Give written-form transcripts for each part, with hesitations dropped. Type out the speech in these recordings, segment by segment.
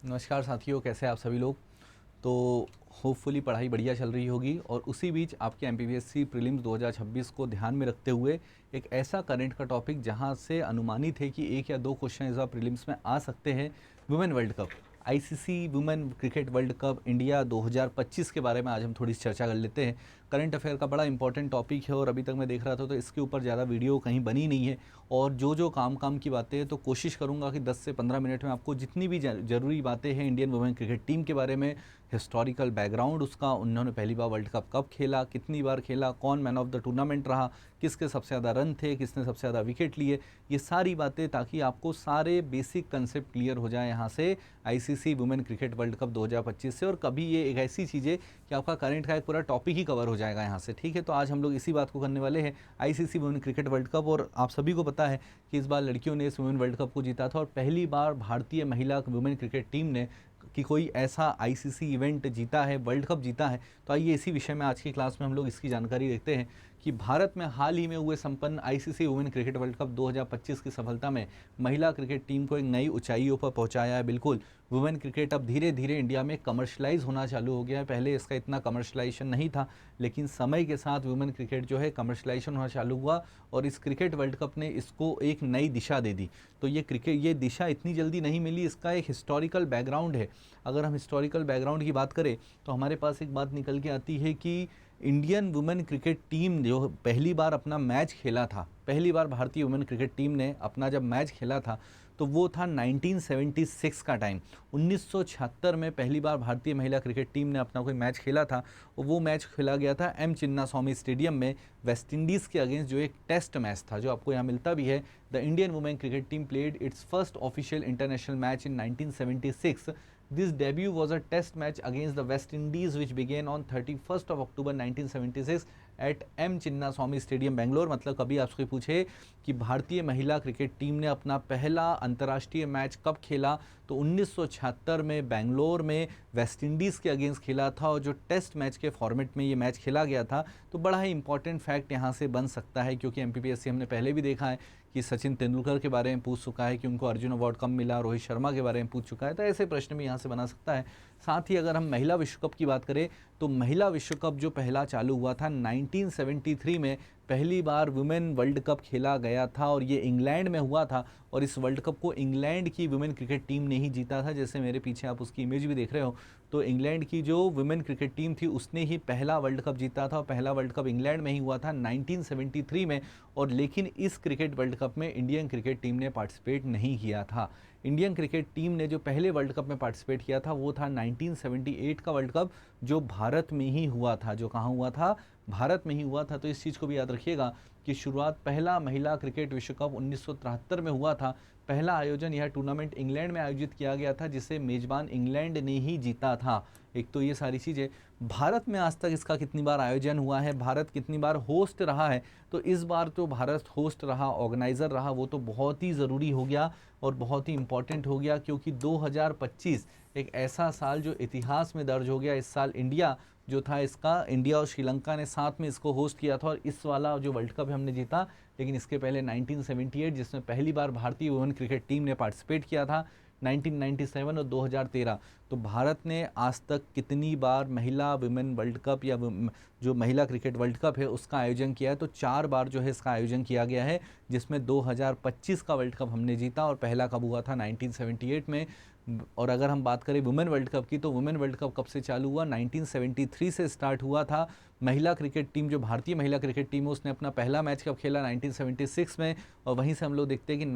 नमस्कार साथियों, कैसे हैं आप सभी लोग। तो होपफुली पढ़ाई बढ़िया चल रही होगी और उसी बीच आपके एमपीपीएससी प्रीलिम्स 2026 को ध्यान में रखते हुए एक ऐसा करंट का टॉपिक जहां से अनुमानित है कि एक या दो क्वेश्चन इस बार प्रीलिम्स में आ सकते हैं। Women world cup, ICC women cricket world cup India 2025 के बारे में आज हम थोड़ी सी चर्चा कर लेते हैं। करंट अफेयर का बड़ा इंपॉर्टेंट टॉपिक है और अभी तक मैं देख रहा था तो इसके ऊपर ज़्यादा वीडियो कहीं बनी नहीं है। और जो काम की बातें हैं तो कोशिश करूंगा कि 10 से 15 मिनट में आपको जितनी भी ज़रूरी बातें हैं इंडियन वुमेन क्रिकेट टीम के बारे में, हिस्टोरिकल बैकग्राउंड उसका, उन्होंने पहली बार वर्ल्ड कप कब खेला, कितनी बार खेला, कौन मैन ऑफ द टूर्नामेंट रहा, किसके सबसे ज़्यादा रन थे, किसने सबसे ज़्यादा विकेट लिए, ये सारी बातें, ताकि आपको सारे बेसिक कंसेप्ट क्लियर हो जाए यहाँ से ICC women cricket world cup 2025 से। और कभी ये एक ऐसी चीज़ है कि आपका करंट का एक पूरा टॉपिक ही कवर हो जाएगा यहाँ से। ठीक है, तो आज हम लोग इसी बात को करने वाले हैं, ICC women cricket world cup. और आप सभी को पता है कि इस बार लड़कियों ने इस वुमेन वर्ल्ड कप को जीता था और पहली बार भारतीय महिला वुमेन क्रिकेट टीम ने कि कोई ऐसा आईसीसी इवेंट जीता है, वर्ल्ड कप जीता है। तो आइए इसी विषय में आज की क्लास में हम लोग इसकी जानकारी देखते हैं कि भारत में हाल ही में हुए संपन्न ICC women cricket world cup 2025 की सफलता में महिला क्रिकेट टीम को एक नई ऊंचाइयों पर पहुंचाया है। बिल्कुल, वुमेन क्रिकेट अब धीरे धीरे इंडिया में कमर्शलाइज होना चालू हो गया है। पहले इसका इतना कमर्शलाइजेशन नहीं था, लेकिन समय के साथ वुमेन क्रिकेट जो है कमर्शलाइजेशन होना चालू हुआ और इस क्रिकेट वर्ल्ड कप ने इसको एक नई दिशा दे दी। तो ये दिशा इतनी जल्दी नहीं मिली, इसका एक हिस्टोरिकल बैकग्राउंड है। अगर हम हिस्टोरिकल बैकग्राउंड की बात करें तो हमारे पास एक बात निकल के आती है कि इंडियन वुमेन क्रिकेट टीम जो पहली बार अपना मैच खेला था, पहली बार भारतीय वुमेन क्रिकेट टीम ने अपना जब मैच खेला था तो वो था 1976 का टाइम। 1976 में पहली बार भारतीय महिला क्रिकेट टीम ने अपना कोई मैच खेला था और वो मैच खेला गया था एम चिन्नास्वामी स्टेडियम में वेस्ट इंडीज़ के अगेंस्ट, जो एक टेस्ट मैच था जो आपको यहाँ मिलता भी है। The Indian women cricket team played it's first official international match in 1976. This debut was a test match against the West Indies which began on 31st of October 1976 at M Chinnaswamy stadium Bangalore. मतलब कभी आपसे पूछे कि भारतीय महिला cricket team ने अपना पहला अंतर्राष्ट्रीय मैच कब खेला, तो 1976 में बेंगलोर में वेस्ट इंडीज़ के अगेंस्ट खेला था और जो टेस्ट मैच के फॉर्मेट में ये मैच खेला गया था। तो बड़ा ही इंपॉर्टेंट फैक्ट यहाँ से बन सकता है, क्योंकि एमपीपीएससी हमने पहले भी देखा है कि सचिन तेंदुलकर के बारे में पूछ चुका है कि उनको अर्जुन अवार्ड कब मिला, रोहित शर्मा के बारे में पूछ चुका है, तो ऐसे प्रश्न भी यहाँ से बना सकता है। साथ ही अगर हम महिला विश्व कप की बात करें तो महिला विश्व कप जो पहला चालू हुआ था 1973 में, पहली बार वुमेन वर्ल्ड कप खेला गया था और ये इंग्लैंड में हुआ था। और इस वर्ल्ड कप को इंग्लैंड की वुमेन क्रिकेट टीम ने ही जीता था। जैसे मेरे पीछे आप उसकी इमेज भी देख रहे हो, तो इंग्लैंड की जो वुमेन क्रिकेट टीम थी उसने ही पहला वर्ल्ड कप जीता था और पहला वर्ल्ड कप इंग्लैंड में ही हुआ था 1973 में। और लेकिन इस क्रिकेट वर्ल्ड कप में इंडियन क्रिकेट टीम ने पार्टिसिपेट नहीं किया था। इंडियन क्रिकेट टीम ने जो पहले वर्ल्ड कप में पार्टिसिपेट किया था वो था 1978 का वर्ल्ड कप, जो भारत में ही हुआ था। जो कहाँ हुआ था? भारत में ही हुआ था। तो इस चीज़ को भी याद रखिएगा कि शुरुआत पहला महिला क्रिकेट विश्व कप 1973 में हुआ था। पहला आयोजन यह टूर्नामेंट इंग्लैंड में आयोजित किया गया था, जिसे मेज़बान इंग्लैंड ने ही जीता था। एक तो ये सारी चीज़ें। भारत में आज तक इसका कितनी बार आयोजन हुआ है, भारत कितनी बार होस्ट रहा है, तो इस बार तो भारत होस्ट रहा, ऑर्गेनाइज़र रहा, वो तो बहुत ही ज़रूरी हो गया और बहुत ही इम्पॉर्टेंट हो गया, क्योंकि 2025 एक ऐसा साल जो इतिहास में दर्ज हो गया। इस साल इंडिया जो था, इसका इंडिया और श्रीलंका ने साथ में इसको होस्ट किया था और इस वाला जो वर्ल्ड कप हमने जीता। लेकिन इसके पहले 1978 जिसमें पहली बार भारतीय वुमेन क्रिकेट टीम ने पार्टिसिपेट किया था, 1997 और 2013। तो भारत ने आज तक कितनी बार महिला वुमेन वर्ल्ड कप या जो महिला क्रिकेट वर्ल्ड कप है उसका आयोजन किया है? तो 4 बार जो है इसका आयोजन किया गया है, जिसमें 2025 का वर्ल्ड कप हमने जीता और पहला कब हुआ था? 1978 में। और अगर हम बात करें वुमेन वर्ल्ड कप की, तो वुमेन वर्ल्ड कप कब से चालू हुआ? 1973 से स्टार्ट हुआ था। महिला क्रिकेट टीम, जो भारतीय महिला क्रिकेट टीम है, उसने अपना पहला मैच कब खेला? 1976 में। और वहीं से हम लोग देखते हैं कि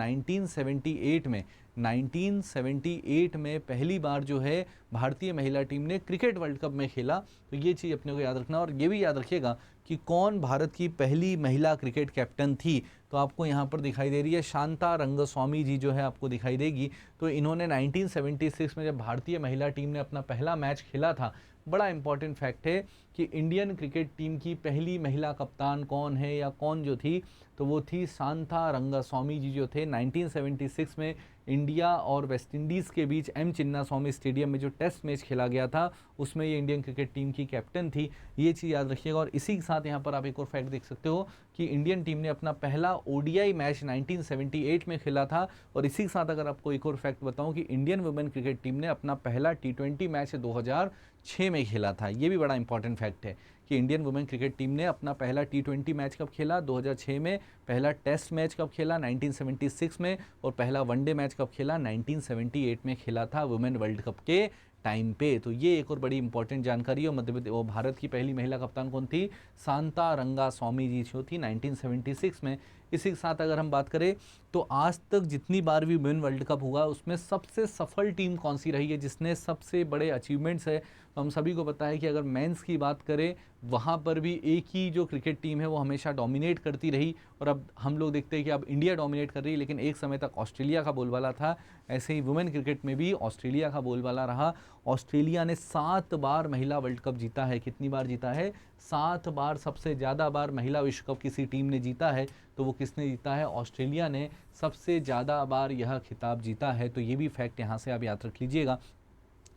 1978 में पहली बार जो है भारतीय महिला टीम ने क्रिकेट वर्ल्ड कप में खेला। तो ये चीज़ अपने को याद रखना। और ये भी याद रखिएगा कि कौन भारत की पहली महिला क्रिकेट कैप्टन थी। तो आपको यहाँ पर दिखाई दे रही है शांता रंगस्वामी जी, जो है आपको दिखाई देगी। तो इन्होंने 1976 में जब भारतीय महिला टीम ने अपना पहला मैच खेला था, बड़ा इंपॉर्टेंट फैक्ट है कि इंडियन क्रिकेट टीम की पहली महिला कप्तान कौन है या कौन जो थी, तो वो थी शांता रंगास्वामी जी जो थे। 1976 में इंडिया और वेस्ट इंडीज़ के बीच एम चिन्नास्वामी स्टेडियम में जो टेस्ट मैच खेला गया था उसमें ये इंडियन क्रिकेट टीम की कैप्टन थी। ये चीज़ याद रखिएगा। और इसी के साथ यहाँ पर आप एक और फैक्ट देख सकते हो कि इंडियन टीम ने अपना पहला ओडीआई मैच 1978 में खेला था। और इसी के साथ अगर आपको एक और फैक्ट बताऊं कि इंडियन वुमेन क्रिकेट टीम ने अपना पहला T20 मैच 2006 में खेला था। ये भी बड़ा इंपॉर्टेंट फैक्ट है कि इंडियन वुमेन क्रिकेट टीम ने अपना पहला T20 मैच कब खेला, 2006 में, पहला टेस्ट मैच कब खेला 1976 में, और पहला वनडे मैच कब खेला 1978 में खेला था वुमेन वर्ल्ड कप के टाइम पे। तो ये एक और बड़ी इंपॉर्टेंट जानकारी है। मध्य प्रदेश, वो भारत की पहली महिला कप्तान कौन थी, शांता रंगास्वामी जी जो थी 1976 में। इसी के साथ अगर हम बात करें तो आज तक जितनी बार भी वुमेन वर्ल्ड कप हुआ उसमें सबसे सफल टीम कौन सी रही है, जिसने सबसे बड़े अचीवमेंट्स है। तो हम सभी को पता है कि अगर मेंस की बात करें वहाँ पर भी एक ही जो क्रिकेट टीम है वो हमेशा डोमिनेट करती रही। और अब हम लोग देखते हैं कि अब इंडिया डोमिनेट कर रही है, लेकिन एक समय तक ऑस्ट्रेलिया का बोलबाला था। ऐसे ही वुमेन क्रिकेट में भी ऑस्ट्रेलिया का बोलबाला रहा। ऑस्ट्रेलिया ने 7 बार महिला वर्ल्ड कप जीता है। कितनी बार जीता है, 7 बार। सबसे ज़्यादा बार महिला विश्व कप किसी टीम ने जीता है तो वो किसने जीता है, ऑस्ट्रेलिया ने सबसे ज़्यादा बार यह खिताब जीता है। तो ये भी फैक्ट यहाँ से आप याद रख लीजिएगा।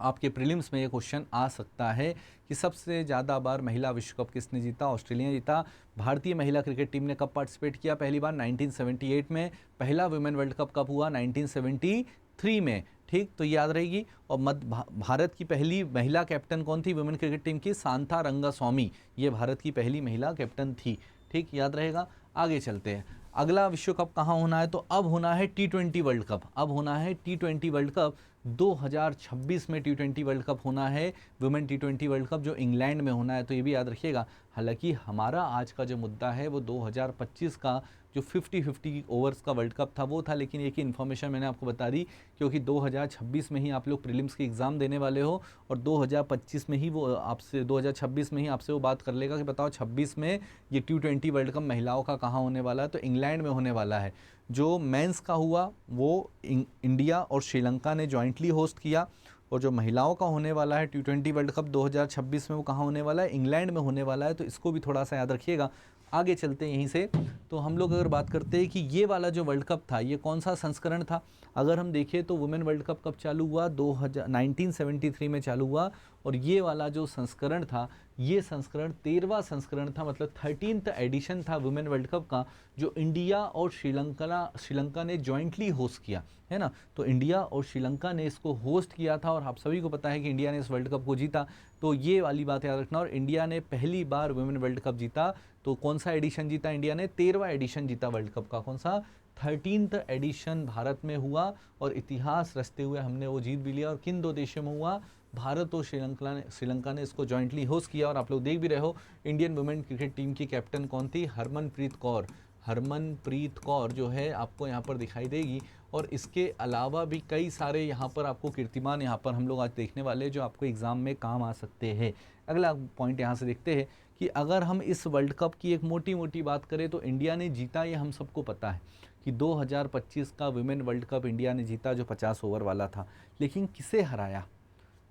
आपके प्रीलिम्स में ये क्वेश्चन आ सकता है कि सबसे ज़्यादा बार महिला विश्व कप किसने जीता, ऑस्ट्रेलिया ने जीता। भारतीय महिला क्रिकेट टीम ने कब पार्टिसिपेट किया, पहली बार 1978 में। पहला वुमेन वर्ल्ड कप कब हुआ, 1973 में। ठीक, तो याद रहेगी। और भारत की पहली महिला कैप्टन कौन थी वुमेन क्रिकेट टीम की, शांता रंगास्वामी। ये भारत की पहली महिला कैप्टन थी। ठीक, याद रहेगा। आगे चलते हैं। अगला विश्व कप कहाँ होना है, तो अब होना है T20 वर्ल्ड कप। अब होना है T20 वर्ल्ड कप 2026 में। T20 वर्ल्ड कप होना है, वुमेन T20 वर्ल्ड कप, जो इंग्लैंड में होना है। तो ये भी याद रखिएगा। हालांकि हमारा आज का जो मुद्दा है वो 2025 का जो 50-50 ओवर्स का वर्ल्ड कप था वो था, लेकिन एक ही इन्फॉर्मेशन मैंने आपको बता दी क्योंकि 2026 में ही आप लोग प्रीलिम्स की एग्ज़ाम देने वाले हो और 2025 में ही वो आपसे 2026 में ही आपसे वो बात कर लेगा कि बताओ 26 में ये T20 वर्ल्ड कप महिलाओं का कहाँ होने वाला है, तो इंग्लैंड में होने वाला है। जो मेंस का हुआ वो इंडिया और श्रीलंका ने जॉइंटली होस्ट किया, और जो महिलाओं का होने वाला है T20 वर्ल्ड कप 2026 में वो कहाँ होने वाला है, इंग्लैंड में होने वाला है। तो इसको भी थोड़ा सा याद रखिएगा। आगे चलते हैं यहीं से। तो हम लोग अगर बात करते हैं कि ये वाला जो वर्ल्ड कप था ये कौन सा संस्करण था, अगर हम देखें तो वुमेन वर्ल्ड कप कब चालू हुआ, 1973 में चालू हुआ। और ये वाला जो संस्करण था ये संस्करण 13वां संस्करण था, मतलब 13th एडिशन था वुमेन वर्ल्ड कप का, जो इंडिया और श्रीलंका ने जॉइंटली होस्ट किया है ना। तो इंडिया और श्रीलंका ने इसको होस्ट किया था और आप सभी को पता है कि इंडिया ने इस वर्ल्ड कप को जीता। तो ये वाली बात याद रखना। और इंडिया ने पहली बार वुमेन वर्ल्ड कप जीता, तो कौन सा एडिशन जीता इंडिया ने, 13वां एडिशन जीता वर्ल्ड कप का। कौन सा, 13th एडिशन भारत में हुआ और इतिहास रचते हुए हमने वो जीत भी लिया। और किन 2 देशों में हुआ, भारत और श्रीलंका ने इसको जॉइंटली होस्ट किया। और आप लोग देख भी रहे हो इंडियन वुमेन क्रिकेट टीम की कैप्टन कौन थी, हरमनप्रीत कौर। हरमनप्रीत कौर जो है आपको यहाँ पर दिखाई देगी। और इसके अलावा भी कई सारे यहाँ पर आपको कीर्तिमान यहाँ पर हम लोग आज देखने वाले हैं जो आपको एग्ज़ाम में काम आ सकते हैं। अगला पॉइंट यहाँ से देखते हैं कि अगर हम इस वर्ल्ड कप की एक मोटी मोटी बात करें तो इंडिया ने जीता, ये हम सबको पता है कि 2025 का वुमेन वर्ल्ड कप इंडिया ने जीता जो 50 ओवर वाला था। लेकिन किसे हराया,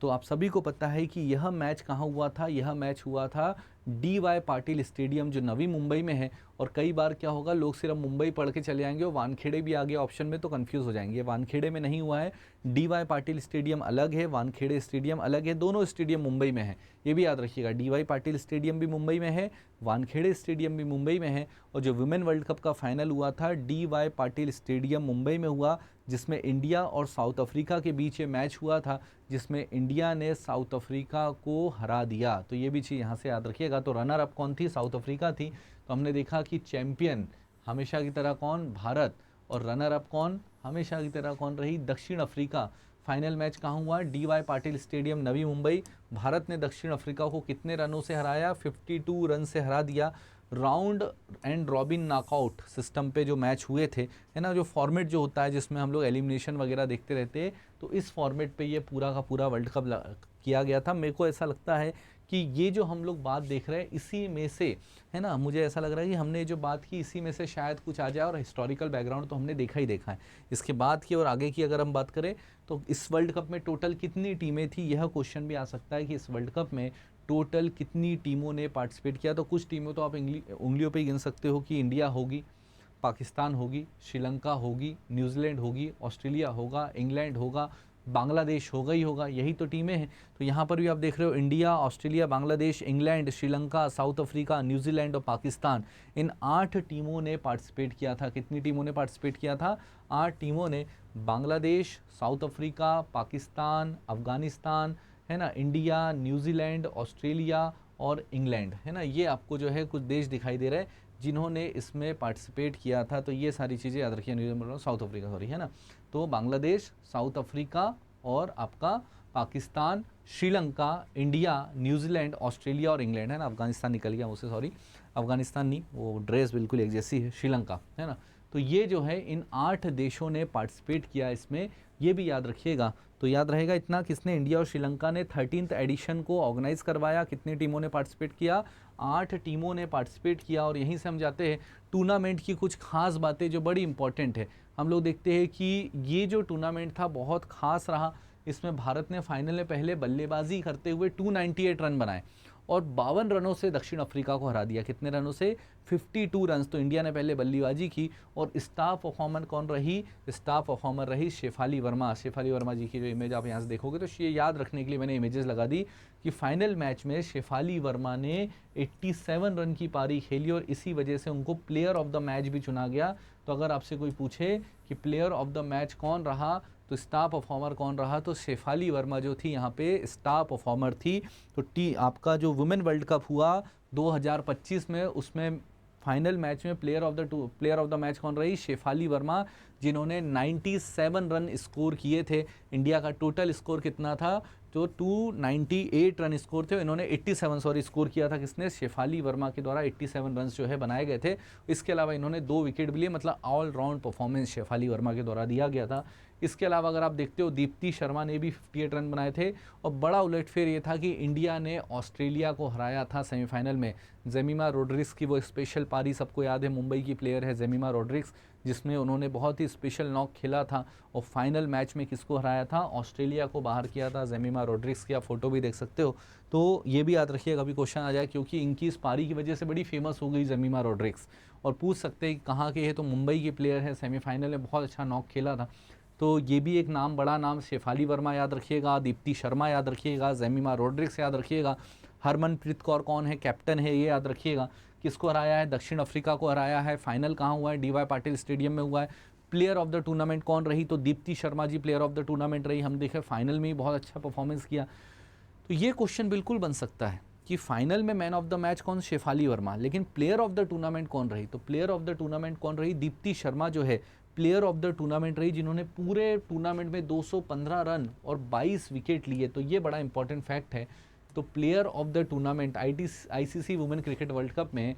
तो आप सभी को पता है कि यह मैच कहाँ हुआ था, यह मैच हुआ था DY पाटिल स्टेडियम जो नवी मुंबई में है। और कई बार क्या होगा, लोग सिर्फ मुंबई पढ़ के चले आएंगे और वानखेड़े भी आ गया ऑप्शन में तो कंफ्यूज हो जाएंगे। वानखेड़े में नहीं हुआ है, DY पाटिल स्टेडियम अलग है, वानखेड़े स्टेडियम अलग है, दोनों स्टेडियम मुंबई में है। ये भी याद रखिएगा, DY पाटिल स्टेडियम भी मुंबई में है, वानखेड़े स्टेडियम भी मुंबई में है। और जो वुमेन वर्ल्ड कप का फाइनल हुआ था DY पाटिल स्टेडियम मुंबई में हुआ, जिसमें इंडिया और साउथ अफ्रीका के बीच ये मैच हुआ था, जिसमें इंडिया ने साउथ अफ्रीका को हरा दिया। तो ये भी चीज़ यहाँ से याद रखिएगा। तो रनर अप कौन थी, साउथ अफ्रीका थी। तो हमने देखा कि चैंपियन हमेशा की तरह कौन, भारत, और रनर अप कौन, हमेशा की तरह कौन रही, दक्षिण अफ्रीका। फाइनल मैच कहाँ हुआ, DY पाटिल स्टेडियम नवी मुंबई। भारत ने दक्षिण अफ्रीका को कितने रनों से हराया, 52 रन से हरा दिया। Round and robin knockout system पे जो मैच हुए थे, है ना, जो फॉर्मेट जो होता है जिसमें हम लोग एलिमिनेशन वगैरह देखते रहते हैं, तो इस फॉर्मेट पे ये पूरा का पूरा वर्ल्ड कप किया गया था। मेरे को ऐसा लगता है कि ये जो हम लोग बात देख रहे हैं इसी में से, है ना, मुझे ऐसा लग रहा है कि हमने जो बात की इसी में से शायद कुछ आ जाए। और हिस्टोरिकल बैकग्राउंड तो हमने देखा ही देखा है। इसके बाद की और आगे की अगर हम बात करें तो इस वर्ल्ड कप में टोटल कितनी टीमें थी, यह क्वेश्चन भी आ सकता है कि इस वर्ल्ड कप में टोटल कितनी टीमों ने पार्टिसिपेट किया। तो कुछ टीमों तो आप उंगलियों पे ही गिन सकते हो कि इंडिया होगी, पाकिस्तान होगी, श्रीलंका होगी, न्यूजीलैंड होगी, ऑस्ट्रेलिया होगा, इंग्लैंड होगा, बांग्लादेश होगा ही होगा, यही तो टीमें हैं। तो यहाँ पर भी आप देख रहे हो India, Australia, Bangladesh, England, Sri Lanka, south Africa, New Zealand और पाकिस्तान, इन 8 टीमों ने पार्टिसिपेट किया था। कितनी टीमों ने पार्टिसिपेट किया था? 8 टीमों ने। बांग्लादेश, साउथ अफ्रीका, पाकिस्तान, अफगानिस्तान, है ना, इंडिया, न्यूजीलैंड, ऑस्ट्रेलिया और इंग्लैंड, है ना, ये आपको जो है कुछ देश दिखाई दे रहे हैं जिन्होंने इसमें पार्टिसिपेट किया था। तो ये सारी चीज़ें याद रखिए, साउथ अफ्रीका सॉरी, है ना। तो बांग्लादेश, साउथ अफ्रीका और आपका Pakistan, Sri Lanka, India, New Zealand, Australia और इंग्लैंड, है ना। अफगानिस्तान निकल गया मुझसे, सॉरी, अफगानिस्तान नहीं, वो ड्रेस बिल्कुल एक जैसी है, श्रीलंका, है ना। तो ये जो है इन 8 देशों ने पार्टिसिपेट किया इसमें, ये भी याद रखिएगा। तो याद रहेगा इतना, किसने, इंडिया और श्रीलंका ने 13th एडिशन को ऑर्गेनाइज करवाया। कितनी टीमों ने पार्टिसिपेट किया? 8 टीमों ने पार्टिसिपेट किया। और यहीं से हम जाते हैं टूर्नामेंट की कुछ खास बातें जो बड़ी इंपॉर्टेंट है। हम लोग देखते हैं कि ये जो टूर्नामेंट था बहुत खास रहा। इसमें भारत ने फाइनल में पहले बल्लेबाजी करते हुए 298 रन बनाए और 52 रनों से दक्षिण अफ्रीका को हरा दिया। कितने रनों से? 52 रन। तो इंडिया ने पहले बल्लेबाजी की और स्टार परफॉर्मर कौन रही? स्टार परफॉर्मर रही शेफाली वर्मा। शेफाली वर्मा जी की जो इमेज आप यहाँ से देखोगे, तो ये याद रखने के लिए मैंने इमेजेस लगा दी कि फाइनल मैच में शेफाली वर्मा ने 87 रन की पारी खेली और इसी वजह से उनको प्लेयर ऑफ द मैच भी चुना गया। तो अगर आपसे कोई पूछे कि प्लेयर ऑफ द मैच कौन रहा, तो स्टार परफॉर्मर कौन रहा, तो शेफाली वर्मा जो थी यहाँ पे स्टार परफॉर्मर थी। तो आपका जो वुमेन वर्ल्ड कप हुआ 2025 में, उसमें फाइनल मैच में प्लेयर ऑफ द मैच कौन रही? शेफाली वर्मा, जिन्होंने 97 रन स्कोर किए थे। इंडिया का टोटल स्कोर कितना था? तो 298 रन स्कोर थे, इन्होंने 87 स्कोर किया था। किसने? शेफाली वर्मा के द्वारा 87 रन जो है बनाए गए थे। इसके अलावा इन्होंने 2 विकेट भी लिए, मतलब all round performance Shafali Verma के द्वारा दिया गया था। इसके अलावा अगर आप देखते हो दीप्ति शर्मा ने भी 58 रन बनाए थे। और बड़ा उलटफेर ये था कि इंडिया ने ऑस्ट्रेलिया को हराया था सेमीफाइनल में। जेमिमा रोड्रिग्स की वो स्पेशल पारी सबको याद है, मुंबई की प्लेयर है जेमिमा रोड्रिग्स, जिसमें उन्होंने बहुत ही स्पेशल नॉक खेला था और फाइनल मैच में किसको हराया था? ऑस्ट्रेलिया को बाहर किया था जेमिमा रोड्रिग्स की। आप फोटो भी देख सकते हो। तो ये भी याद रखिए, कभी क्वेश्चन आ जाए, क्योंकि इनकी इस पारी की वजह से बड़ी फेमस हो गई जेमिमा रोड्रिग्स। और पूछ सकते हैं कि कहाँ के है, तो मुंबई की प्लेयर है, सेमीफाइनल में बहुत अच्छा नॉक खेला था। तो ये भी एक नाम, बड़ा नाम। शेफाली वर्मा याद रखिएगा, दीप्ति शर्मा याद रखिएगा, जेमिमा रोड्रिग्स याद रखिएगा। हरमनप्रीत कौर कौन है? कैप्टन है, ये याद रखिएगा। किसको हराया है? दक्षिण अफ्रीका को हराया है। फाइनल कहाँ हुआ है? डीवाई पाटिल स्टेडियम में हुआ है। प्लेयर ऑफ द टूर्नामेंट कौन रही? तो Deepti Sharma ji player of the tournament रही। हम देखें फाइनल में ही बहुत अच्छा परफॉर्मेंस किया। तो ये क्वेश्चन बिल्कुल बन सकता है कि फाइनल में मैन ऑफ द मैच कौन? शेफाली वर्मा। लेकिन प्लेयर ऑफ द टूर्नामेंट कौन रही? तो प्लेयर ऑफ द टूर्नामेंट कौन रही? दीप्ति शर्मा जो है प्लेयर ऑफ द टूर्नामेंट रही, जिन्होंने पूरे टूर्नामेंट में 215 रन और 22 विकेट लिए। तो ये बड़ा इंपॉर्टेंट फैक्ट है। तो player of the tournament ICC women cricket world cup में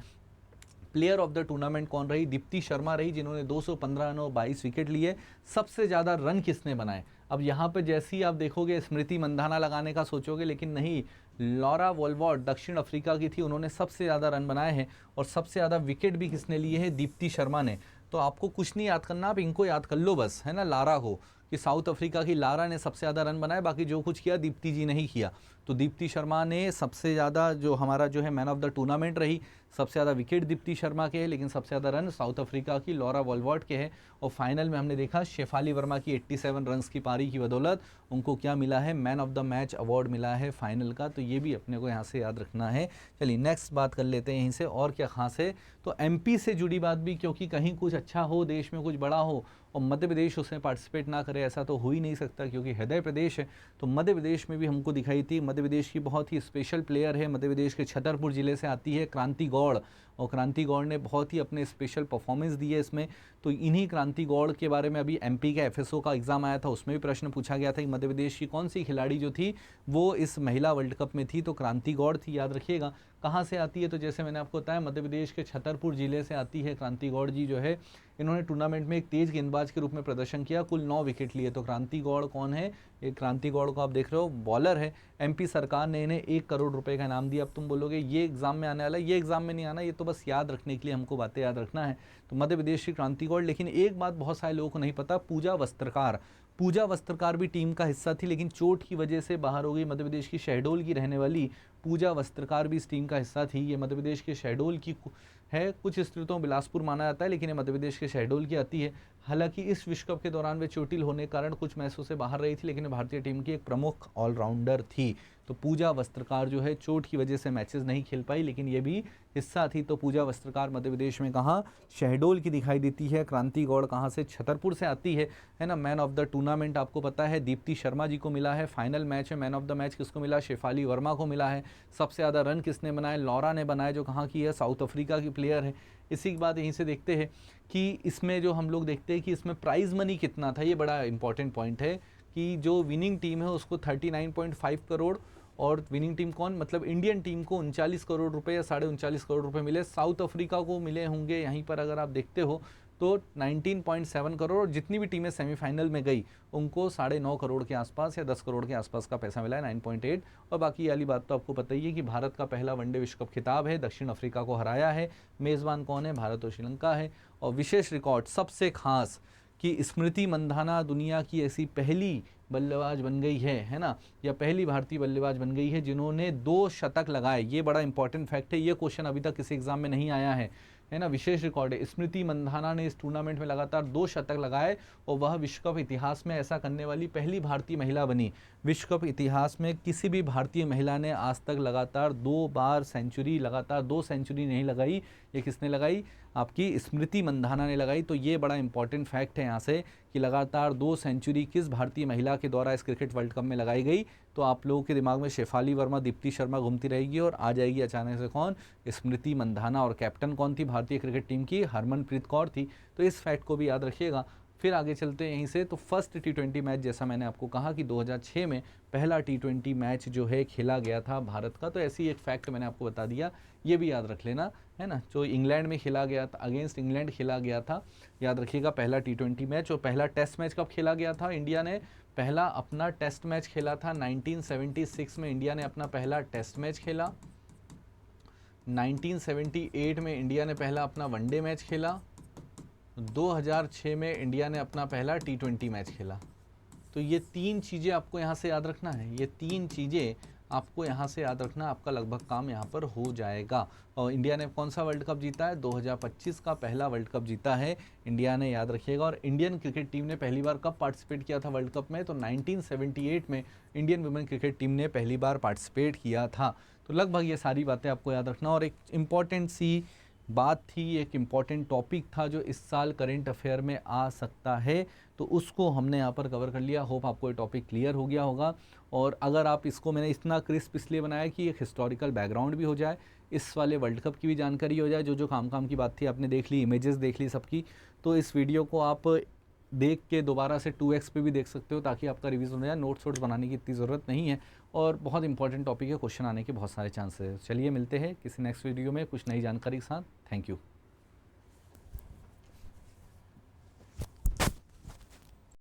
प्लेयर ऑफ द टूर्नामेंट कौन रही? दीप्ति शर्मा रही, जिन्होंने 215 रन और 22 विकेट लिए। सबसे ज़्यादा रन किसने बनाए? अब यहाँ पे जैसे ही आप देखोगे स्मृति मंधाना लगाने का सोचोगे, लेकिन नहीं, लॉरा वोल्वॉर्ड दक्षिण अफ्रीका की थी, उन्होंने सबसे ज़्यादा रन बनाए हैं। और सबसे ज़्यादा विकेट भी किसने लिए हैं? दीप्ति शर्मा ने। तो आपको कुछ नहीं याद करना, आप इनको याद कर लो बस, है ना, लारा को, कि साउथ अफ्रीका की लारा ने सबसे ज़्यादा रन बनाए, बाकी जो कुछ किया दीप्ति जी ने ही किया। तो दीप्ति शर्मा ने सबसे ज़्यादा, जो हमारा जो है मैन ऑफ द टूर्नामेंट रही, सबसे ज़्यादा विकेट दीप्ति शर्मा के हैं, लेकिन सबसे ज़्यादा रन साउथ अफ्रीका की लॉरा वोल्वॉर्ड के हैं। और फाइनल में हमने देखा शेफाली वर्मा की 87 रन की पारी की बदौलत उनको क्या मिला है? Man of the match award मिला है फाइनल का। तो ये भी अपने को यहाँ से याद रखना है। चलिए नेक्स्ट बात कर लेते हैं यहीं से, और क्या खास है। तो एमपी से जुड़ी बात भी, क्योंकि कहीं कुछ अच्छा हो, देश में कुछ बड़ा हो और मध्य प्रदेश उसमें पार्टिसिपेट ना करे, ऐसा तो हो ही नहीं सकता, क्योंकि हृदय प्रदेश है। तो मध्य प्रदेश में भी हमको दिखाई थी। मध्य प्रदेश की बहुत ही स्पेशल प्लेयर है, मध्य प्रदेश के छतरपुर ज़िले से आती है क्रांति गौड़। और क्रांति गौड़ ने बहुत ही अपने स्पेशल परफॉर्मेंस दी है इसमें। तो इन्हीं क्रांति गौड़ के बारे में अभी एमपी का एफएसओ का एग्ज़ाम आया था, उसमें भी प्रश्न पूछा गया था कि मध्य प्रदेश की कौन सी खिलाड़ी जो थी वो इस महिला वर्ल्ड कप में थी। तो क्रांति गौड़ थी, याद रखिएगा। कहाँ से आती है? तो जैसे मैंने आपको बताया, मध्य प्रदेश के छतरपुर ज़िले से आती है क्रांति गौड़ जी जो है। इन्होंने टूर्नामेंट में एक तेज़ गेंदबाज के रूप में प्रदर्शन किया, कुल 9 विकेट लिए। तो क्रांति गौड़ कौन है? ये क्रांति गौड़ को आप देख रहे हो, बॉलर है। एमपी सरकार ने इन्हें 1 करोड़ रुपए का इनाम दिया। अब तुम बोलोगे ये एग्जाम में आने वाला है, ये एग्जाम में नहीं आना, ये तो बस याद रखने के लिए हमको बातें याद रखना है। तो मध्य प्रदेश की क्रांति गौड़। लेकिन एक बात बहुत सारे लोगों को नहीं पता, पूजा वस्त्रकार भी टीम का हिस्सा थी, लेकिन चोट की वजह से बाहर हो गई। मध्य प्रदेश की शहडोल की रहने वाली पूजा वस्त्रकार भी इस टीम का हिस्सा थी। ये मध्य प्रदेश के शहडोल की है, कुछ स्थितियों में बिलासपुर माना जाता है, लेकिन ये मध्य प्रदेश के शहडोल की आती है। हालांकि इस विश्व कप के दौरान वे चोटिल होने के कारण कुछ मैचों से बाहर रही थी, लेकिन भारतीय टीम की एक प्रमुख ऑलराउंडर थी। तो पूजा वस्त्रकार जो है चोट की वजह से मैचेस नहीं खेल पाई, लेकिन ये भी हिस्सा थी। तो पूजा वस्त्रकार मध्य प्रदेश में कहाँ, शहडोल की दिखाई देती है। क्रांति गौड़ कहाँ से, छतरपुर से आती है ना। मैन ऑफ द टूर्नामेंट आपको पता है दीप्ति शर्मा जी को मिला है। फाइनल मैच में मैन ऑफ द मैच किसको मिला, शेफाली वर्मा को मिला है। सबसे ज़्यादा रन किसने बनाए, लॉरा ने बनाए, जो कहाँ की है, साउथ अफ्रीका की प्लेयर है। इसी के बाद यहीं से देखते हैं कि इसमें जो हम लोग देखते हैं कि इसमें प्राइज़ मनी कितना था। ये बड़ा इंपॉर्टेंट पॉइंट है कि जो विनिंग टीम है उसको 39.5 करोड़, और विनिंग टीम कौन, मतलब इंडियन टीम को 39 करोड़ रुपए या 39.5 करोड़ रुपए मिले। साउथ अफ्रीका को मिले होंगे यहीं पर अगर आप देखते हो तो 19.7 करोड़, और जितनी भी टीमें सेमीफाइनल में गई उनको 9.5 करोड़ के आसपास या 10 करोड़ के आसपास का पैसा मिला है, 9.8। और बाकी वाली बात तो आपको पता ही है कि भारत का पहला वनडे विश्व कप खिताब है, दक्षिण अफ्रीका को हराया है। मेज़बान कौन है, भारत और श्रीलंका है। और विशेष रिकॉर्ड सबसे खास कि स्मृति मंधाना दुनिया की ऐसी पहली बल्लेबाज बन गई है ना, या पहली भारतीय बल्लेबाज बन गई है जिन्होंने 2 शतक लगाए। ये बड़ा इंपॉर्टेंट फैक्ट है, ये क्वेश्चन अभी तक किसी एग्जाम में नहीं आया है ना। विशेष रिकॉर्ड है, स्मृति मंधाना ने इस टूर्नामेंट में लगातार 2 शतक लगाए, और वह विश्व कप इतिहास में ऐसा करने वाली पहली भारतीय महिला बनी। विश्व कप इतिहास में किसी भी भारतीय महिला ने आज तक लगातार 2 बार सेंचुरी, लगातार 2 सेंचुरी नहीं लगाई। ये किसने लगाई, आपकी स्मृति मंधाना ने लगाई। तो ये बड़ा इंपॉर्टेंट फैक्ट है यहाँ से कि लगातार 2 सेंचुरी किस भारतीय महिला के द्वारा इस क्रिकेट वर्ल्ड कप में लगाई गई। तो आप लोगों के दिमाग में शेफाली वर्मा, दीप्ति शर्मा घूमती रहेगी, और आ जाएगी अचानक से कौन, स्मृति मंधाना। और कैप्टन कौन थी भारतीय क्रिकेट टीम की, हरमनप्रीत कौर थी। तो इस फैक्ट को भी याद रखिएगा। फिर आगे चलते हैं यहीं से। तो फर्स्ट T20 मैच, जैसा मैंने आपको कहा कि 2006 में पहला T20 मैच जो है खेला गया था भारत का। तो ऐसी एक फैक्ट मैंने आपको बता दिया, ये भी याद रख लेना है ना। जो इंग्लैंड में खेला गया था, अगेंस्ट इंग्लैंड खेला गया था, याद रखिएगा पहला T20 मैच। और पहला टेस्ट मैच कब खेला गया था, इंडिया ने पहला अपना टेस्ट मैच खेला था 1976 में। इंडिया ने अपना पहला टेस्ट मैच खेला। 1978 में इंडिया ने पहला अपना वनडे मैच खेला। 2006 में इंडिया ने अपना पहला T20 मैच खेला। तो ये 3 चीज़ें आपको यहाँ से याद रखना है, ये 3 चीज़ें आपको यहाँ से याद रखना, आपका लगभग काम यहाँ पर हो जाएगा। और इंडिया ने कौन सा वर्ल्ड कप जीता है, 2025 का पहला वर्ल्ड कप जीता है इंडिया ने, याद रखिएगा। और इंडियन क्रिकेट टीम ने पहली बार कब पार्टिसिपेट किया था वर्ल्ड कप में, तो 1978 में इंडियन वुमेन क्रिकेट टीम ने पहली बार पार्टिसिपेट किया था। तो लगभग ये सारी बातें आपको याद रखना। और एक इम्पॉर्टेंट सी बात थी, एक इम्पॉर्टेंट टॉपिक था जो इस साल करंट अफेयर में आ सकता है, तो उसको हमने यहाँ पर कवर कर लिया। होप आपको ये टॉपिक क्लियर हो गया होगा। और अगर आप इसको, मैंने इतना क्रिस्प इसलिए बनाया कि एक हिस्टोरिकल बैकग्राउंड भी हो जाए, इस वाले वर्ल्ड कप की भी जानकारी हो जाए। जो काम की बात थी आपने देख ली, इमेजेस देख ली सबकी। तो इस वीडियो को आप देख के दोबारा से 2x पे भी देख सकते हो, ताकि आपका रिवीजन हो जाए। नोट्स वोट्स बनाने की इतनी ज़रूरत नहीं है, और बहुत इंपॉर्टेंट टॉपिक है, क्वेश्चन आने के बहुत सारे चांसेस है। चलिए मिलते हैं किसी नेक्स्ट वीडियो में कुछ नई जानकारी के साथ। Thank you.